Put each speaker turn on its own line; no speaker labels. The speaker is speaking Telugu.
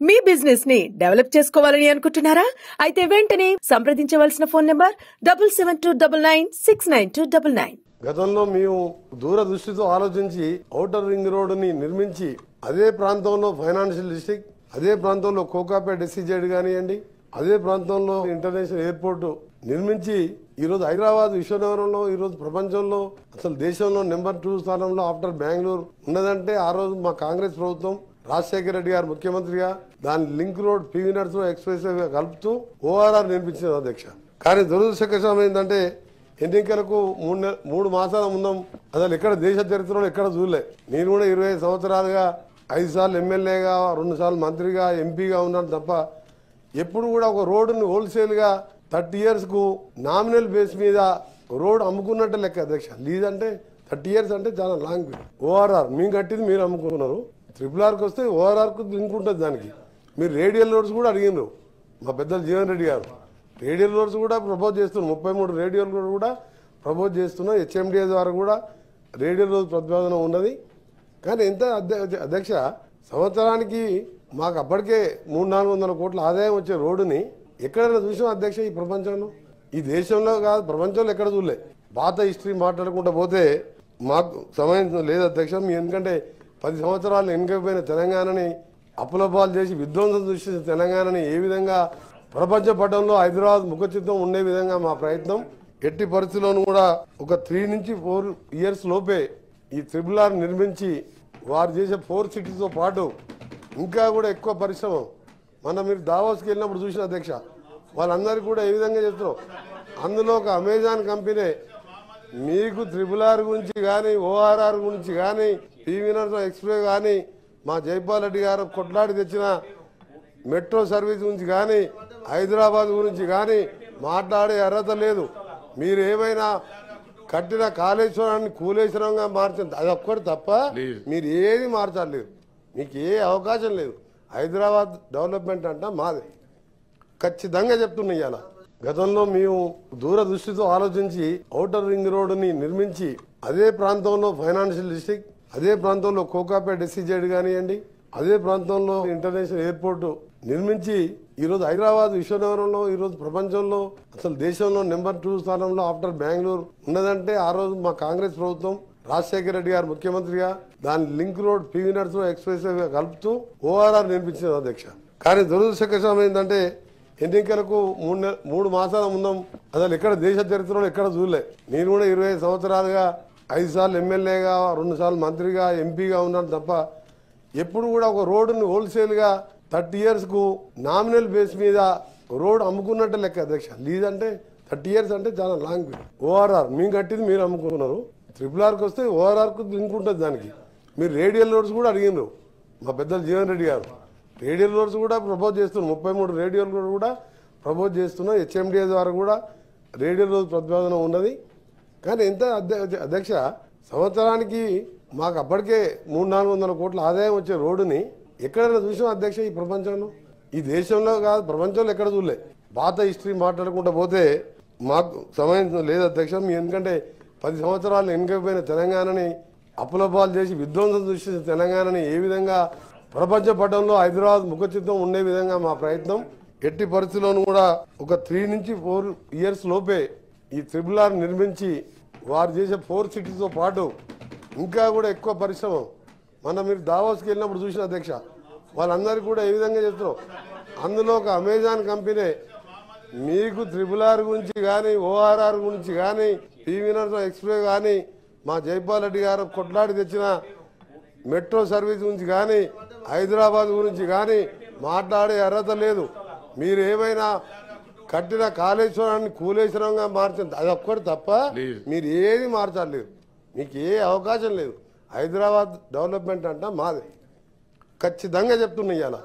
మీ బిజినెస్ ని డెవలప్ చేసుకోవాలని అనుకుంటున్నారా? అయితే వెంటనే సంప్రదించవలసిన ఫోన్ నంబర్ 7729969299.
గతంలో మేము దూరదృష్టితో ఆలోచించి ఔటర్ రింగ్ రోడ్ ని నిర్మించి అదే ప్రాంతంలో ఫైనాన్షియల్ డిస్ట్రిక్ట్, అదే ప్రాంతంలో కోకాపేట SEZ కానివ్వండి, అదే ప్రాంతంలో ఇంటర్నేషనల్ ఎయిర్పోర్ట్ నిర్మించి ఈరోజు హైదరాబాద్ విశ్వనగరంలో ఈరోజు ప్రపంచంలో అసలు దేశంలో నెంబర్ 2 స్థానంలో ఆఫ్టర్ బెంగళూరు ఉన్నదంటే ఆ రోజు మా కాంగ్రెస్ ప్రభుత్వం రాజశేఖర రెడ్డి గారు ముఖ్యమంత్రిగా దాని link road PV Narasimha express way కలుపుతూ ORR నిర్మించిన అధ్యక్ష. కానీ దురదృష్టకరం ఏంటంటే ఎన్నికలకు 3 మాసాల ముందు అసలు ఎక్కడ దేశ చరిత్రలో ఎక్కడ చూడలే. నేను కూడా 25 సంవత్సరాలుగా 5 సార్లు ఎమ్మెల్యేగా 2 సార్లు మంత్రిగా ఎంపీగా ఉన్నాను తప్ప ఎప్పుడు కూడా ఒక రోడ్డుని హోల్సేల్ గా 30 years కు నామినల్ బేస్ మీద రోడ్ అమ్ముకున్నట్టే లెక్క అధ్యక్ష. లీజ్ అంటే 30 years అంటే చాలా లాంగ్ పీరియడ్. ORR మేము కట్టింది మీరు అమ్ముకున్నారు. RRRకి వస్తే ORR కు లింక్ ఉంటుంది దానికి. మీరు రేడియల్ రోడ్స్ కూడా అడిగినారు మా పెద్దలు జీవన్ రెడ్డి గారు. రేడియల్ రోడ్స్ కూడా ప్రపోజ్ చేస్తున్నాం, 33 రేడియల్ రోడ్ కూడా ప్రపోజ్ చేస్తున్నాం. HMDA ద్వారా కూడా రేడియల్ రోడ్ ప్రతిపాదన ఉన్నది. కానీ ఎంత అధ్యక్ష, సంవత్సరానికి మాకు అప్పటికే 300-400 కోట్ల ఆదాయం వచ్చే రోడ్డుని ఎక్కడైనా చూసాం అధ్యక్ష? ఈ ప్రపంచంలో, ఈ దేశంలో కాదు ప్రపంచంలో ఎక్కడ చూడలే. పాత హిస్టరీ మాట్లాడుకుంటూ పోతే మాకు సమయం లేదు అధ్యక్ష. ఎందుకంటే 10 సంవత్సరాలు వెనుకపోయిన తెలంగాణని అప్పులపాలు చేసి విధ్వంసం సృష్టించిన తెలంగాణని ఏ విధంగా ప్రపంచ పటంలో హైదరాబాద్ ముఖచిత్రం ఉండే విధంగా మా ప్రయత్నం. ఎట్టి పరిస్థితుల్లోనూ కూడా ఒక 3 నుంచి 4 years లోపే ఈ RRR నిర్మించి వారు చేసే 4 cities తో పాటు ఇంకా కూడా ఎక్కువ పరిశ్రమ మనం మీరు దావోస్కి వెళ్ళినప్పుడు చూసిన అధ్యక్ష, వాళ్ళందరికీ కూడా ఏ విధంగా చేస్తున్నాం. అందులో ఒక అమెజాన్ కంపెనీ మీకు RRR గురించి కానీ ORR గురించి కానీ PV నరసింహ ఎక్స్ప్రెస్ కానీ మా జైపాల్ రెడ్డి గారు కొట్లాడి తెచ్చిన మెట్రో సర్వీస్ గురించి కానీ హైదరాబాద్ గురించి కానీ మాట్లాడే అర్హత లేదు. మీరు ఏమైనా కట్టిన కాళేశ్వరాన్ని కూలేశ్వరంగా మార్చింది అది ఒక్కటి తప్ప మీరు ఏది మార్చలేదు. మీకు ఏ అవకాశం లేదు. హైదరాబాద్ డెవలప్మెంట్ అంట మాది ఖచ్చితంగా చెప్తున్నా. ఇవాళ గతంలో మేము దూరదృష్టితో ఆలోచించి ఔటర్ రింగ్ రోడ్ ని నిర్మించి అదే ప్రాంతంలో ఫైనాన్షియల్ డిస్ట్రిక్ట్, అదే ప్రాంతంలో కోకాపేట SEZ కానివ్వండి, అదే ప్రాంతంలో ఇంటర్నేషనల్ ఎయిర్పోర్ట్ నిర్మించి ఈరోజు హైదరాబాద్ విశ్వనగరంలో ఈరోజు ప్రపంచంలో అసలు దేశంలో నెంబర్ 2 స్థానంలో ఆఫ్టర్ బెంగళూరు ఉన్నదంటే ఆ రోజు మా కాంగ్రెస్ ప్రభుత్వం రాజశేఖర రెడ్డి గారు ముఖ్యమంత్రిగా దాని link road PV Narasimha express way కలుపుతూ ORR నిర్మించిన అధ్యక్ష. కానీ దురదృష్టకరం ఏంటంటే ఎన్నికలకు 3 మాసాల ముందు అసలు ఎక్కడ దేశ చరిత్రలో ఎక్కడ చూడలే. నేను కూడా 25 సంవత్సరాలుగా 5 సార్లు ఎమ్మెల్యేగా 2 సార్లు మంత్రిగా ఎంపీగా ఉన్నాను తప్ప ఎప్పుడు కూడా ఒక రోడ్డుని హోల్సేల్ గా 30 years కు నామినల్ బేస్ మీద రోడ్ అమ్ముకున్నట్టే లెక్క అధ్యక్ష. లీజ్ అంటే 30 years అంటే చాలా లాంగ్ పీరియడ్. ORR మేము కట్టింది మీరు అమ్ముకున్నారు. RRRకి వస్తే ORR కు లింక్ ఉంటుంది దానికి. మీరు రేడియల్ రోడ్స్ కూడా అడిగినారు మా పెద్దలు జీవన్ రెడ్డి గారు. రేడియల్ రోడ్స్ కూడా ప్రపోజ్ చేస్తున్నాం, 33 రేడియల్ రోడ్ కూడా ప్రపోజ్ చేస్తున్నాం. HMDA ద్వారా కూడా రేడియల్ రోడ్ ప్రతిపాదన ఉన్నది. కానీ ఎంత అధ్యక్ష, సంవత్సరానికి మాకు అప్పటికే 300-400 కోట్ల ఆదాయం వచ్చే రోడ్డుని ఎక్కడైనా చూసాం అధ్యక్ష? ఈ ప్రపంచంలో, ఈ దేశంలో కాదు ప్రపంచంలో ఎక్కడ చూడలే. పాత హిస్టరీ మాట్లాడుకుంటూ పోతే మాకు సమయం లేదు అధ్యక్ష. ఎందుకంటే 10 సంవత్సరాలు వెనుకపోయిన తెలంగాణని అప్పులపాలు చేసి విధ్వంసం సృష్టించిన తెలంగాణని ఏ విధంగా ప్రపంచ పటంలో హైదరాబాద్ ముఖచిత్రం ఉండే విధంగా మా ప్రయత్నం. ఎట్టి పరిస్థితుల్లోనూ కూడా ఒక 3 నుంచి 4 years లోపే ఈ RRR నిర్మించి వారు చేసే 4 cities తో పాటు ఇంకా కూడా ఎక్కువ పరిశ్రమ మనం మీరు దావోస్కి వెళ్ళినప్పుడు చూసిన అధ్యక్ష, వాళ్ళందరికీ కూడా ఏ విధంగా చేస్తున్నాం. అందులో ఒక అమెజాన్ కంపెనీ మీకు RRR గురించి కానీ ORR గురించి కానీ PV నరసింహ ఎక్స్ప్రెస్ కానీ మా జైపాల్ రెడ్డి గారు కొట్లాడి తెచ్చిన మెట్రో సర్వీస్ గురించి కానీ హైదరాబాద్ గురించి కానీ మాట్లాడే అర్హత లేదు. మీరు ఏమైనా కట్టిన కాళేశ్వరాన్ని కూలేశ్వరంగా మార్చింది అది ఒక్కటి తప్ప మీరు ఏది మార్చలేదు. మీకు ఏ అవకాశం లేదు. హైదరాబాద్ డెవలప్మెంట్ అంట మాది ఖచ్చితంగా చెప్తున్నా. ఇవాళ